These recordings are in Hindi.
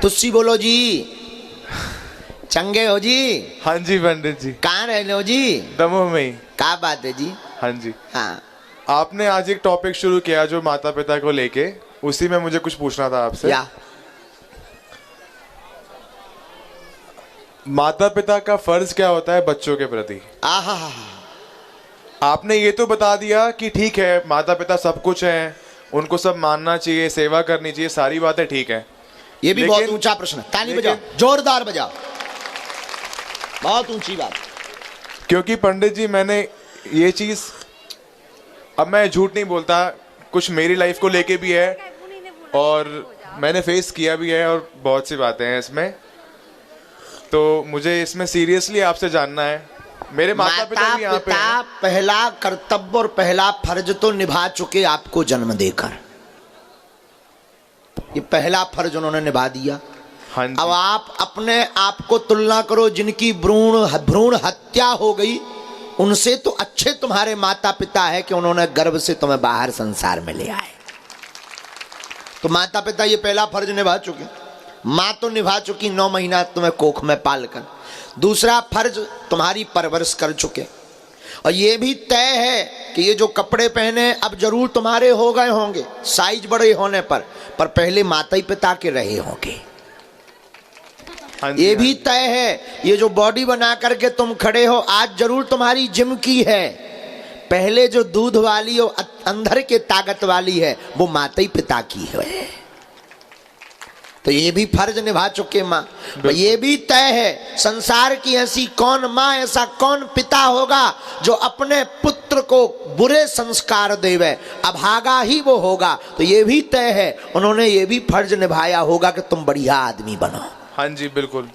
तुस्सी बोलो जी। चंगे हो जी? हाँ जी पंडित जी। कहाँ रहने हो जी? दमोह में ही। क्या बात है जी? हाँ जी। हाँ, आपने आज एक टॉपिक शुरू किया जो माता पिता को लेके, उसी में मुझे कुछ पूछना था आपसे। या माता पिता का फर्ज क्या होता है बच्चों के प्रति? आहा, आपने ये तो बता दिया कि ठीक है माता पिता सब कुछ हैं, उनको सब मानना चाहिए, सेवा करनी चाहिए, सारी बातें ठीक है। ये भी लेकिन- बहुत ऊंचा प्रश्न है। ताली लेकिन- बजाओ, जोरदार बजाओ, बहुत ऊंची बात। क्योंकि पंडित जी मैंने ये चीज, अब मैं झूठ नहीं बोलता, कुछ मेरी लाइफ को लेके भी है और मैंने फेस किया भी है और बहुत सी बातें हैं इसमें, तो मुझे इसमें सीरियसली आपसे जानना है। मेरे माता पिता भी यहाँ पे हैं। पहला कर्तव्य और पहला फर्ज तो निभा चुके आपको जन्म देकर। ये पहला फर्ज उन्होंने निभा दिया। हाँ जी। अब आप अपने आप को तुलना करो, जिनकी भ्रूण हत्या हो गई उनसे तो अच्छे तुम्हारे माता पिता है कि उन्होंने गर्भ से तुम्हें बाहर संसार में ले आए। तो माता पिता ये पहला फर्ज निभा चुके। माँ तो निभा चुकी, 9 महीना तुम्हें कोख में पालकर। दूसरा फर्ज तुम्हारी परवरिश कर चुके, और ये भी तय है कि ये जो कपड़े पहने अब जरूर तुम्हारे हो गए होंगे साइज बड़े होने पर पहले माता ही पिता के रहे होंगे। हाँ जी, ये हाँ भी जी। तय है ये जो बॉडी बना करके तुम खड़े हो आज जरूर तुम्हारी जिम की है, पहले जो दूध वाली और अंदर के ताकत वाली है वो माता ही पिता की है। तो ये भी फर्ज निभा चुके माँ। ये भी तय है संसार की ऐसी कौन माँ, ऐसा कौन पिता होगा जो अपने पुत्र को बुरे संस्कार देवे, अभागा ही वो होगा। तो ये भी तय है उन्होंने ये भी फर्ज निभाया होगा कि तुम बढ़िया आदमी बनो। हाँ जी बिल्कुल।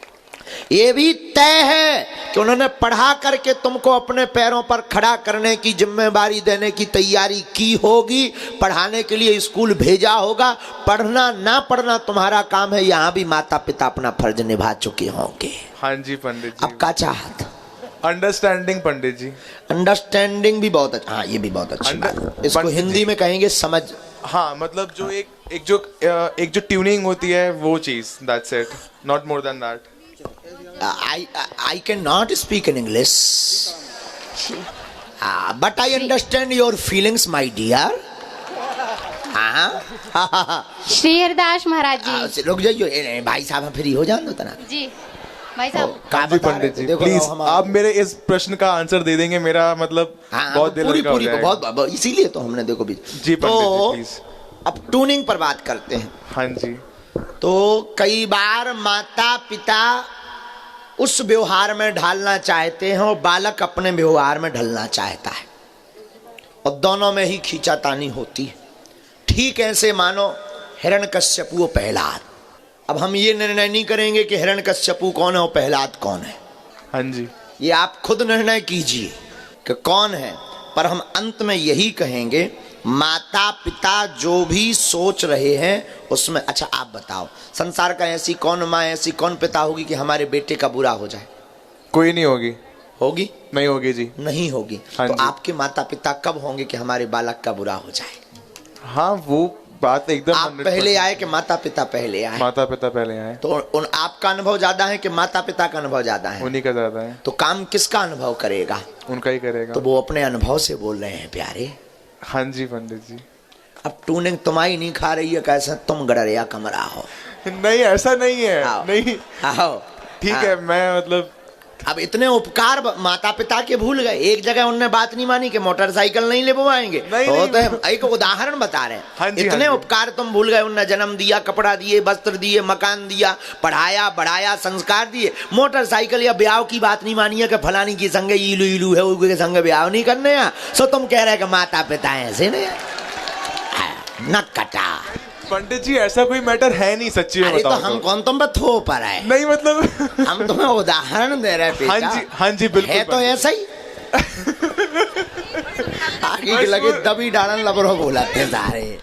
ये भी तय है कि उन्होंने पढ़ा करके तुमको अपने पैरों पर खड़ा करने की जिम्मेदारी देने की तैयारी की होगी, पढ़ाने के लिए स्कूल भेजा होगा। पढ़ना ना पढ़ना तुम्हारा काम है, यहाँ भी माता पिता अपना फर्ज निभा चुके होंगे। हाँ जी पंडित जी। अब का चाहत? अंडरस्टैंडिंग पंडित जी। अंडरस्टैंडिंग भी बहुत अच्छा। हाँ, ये भी बहुत अच्छी बात है। इसको पंडित हिंदी जी। में कहेंगे समझ। हाँ मतलब जो एक जो ट्यूनिंग होती है वो चीज, that's it, not more than that. I cannot speak in English, but I understand your feelings, my dear. Shri Hardas Maharaj ji. रुक जाइए भाई साहब, फ्री हो जान दो तना जी भाई साहब। का जी बता रहे पंडित थे? जी देखो प्लीज हम आप मेरे इस प्रश्न का आंसर दे देंगे, मेरा मतलब बहुत दिल पूरी हल्का हो पूरी जाएगा। बहुत इसीलिए तो हमने देखो भी। जी पंडित तो जी प्लीज। अब ट्यूनिंग पर बात करते हैं। हाँ जी। तो कई बार माता पिता उस व्यवहार में ढालना चाहते हैं और बालक अपने व्यवहार में ढलना चाहता है, और दोनों में ही खींचातानी होती है। ठीक ऐसे मानो हिरण्यकश्यपु प्रहलाद। अब हम ये निर्णय नहीं करेंगे कि हिरण्यकश्यपु कौन है और प्रहलाद कौन है, हाँ जी। ये आप खुद निर्णय कीजिए कि कौन है। पर हम अंत में यही कहेंगे माता पिता जो भी सोच रहे हैं उसमें, अच्छा आप बताओ संसार का ऐसी कौन माँ, ऐसी कौन पिता होगी कि हमारे बेटे का बुरा हो जाए? कोई नहीं होगी। होगी? नहीं होगी जी। नहीं होगी। हाँ तो जी। आपके माता पिता कब होंगे कि हमारे बालक का बुरा हो जाए? हाँ वो बात एकदम आप 100% पहले आए कि माता पिता पहले आए? माता पिता पहले आए। तो आपका अनुभव ज्यादा है कि माता पिता का अनुभव ज्यादा है? उन्हीं का ज्यादा है। तो काम किसका अनुभव करेगा? उनका ही करेगा। तो वो अपने अनुभव से बोल रहे हैं प्यारे। हाँ जी पंडित जी। अब ट्यूनिंग तुम्हारी नहीं खा रही है, कैसे तुम गड़रिया कमरा हो। नहीं ऐसा नहीं है। आओ। नहीं आओ। ठीक हाँ। है, मैं मतलब अब इतने उपकार माता पिता के भूल गए। एक जगह उनने बात नहीं मानी कि मोटरसाइकिल नहीं लेवाएंगे। नहीं, तो एक उदाहरण बता रहे हैं। हाँ जी, इतने हाँ जी। उपकार तुम भूल गए। उनने जन्म दिया, कपड़ा दिए, वस्त्र दिए, मकान दिया, पढ़ाया बढ़ाया, संस्कार दिए। मोटरसाइकिल या ब्याह की बात नहीं मानी है कि फलानी की संग इलू इलू है, उसके संग ब्याह नहीं करने हैं। सो तुम कह रहे कि माता पिता ऐसे नहीं न कटा। पंडित जी ऐसा कोई मैटर है नहीं, सच्ची में अरे तो बताऊं हम कौन तुम पे थो पर है? नहीं मतलब हम तुम्हें उदाहरण दे रहे हैं हाँ बेटा। जी, हाँ जी बिल्कुल। है तो ऐसा ही। आगे के लगे दबी डालन लबरो बोला थे सारे।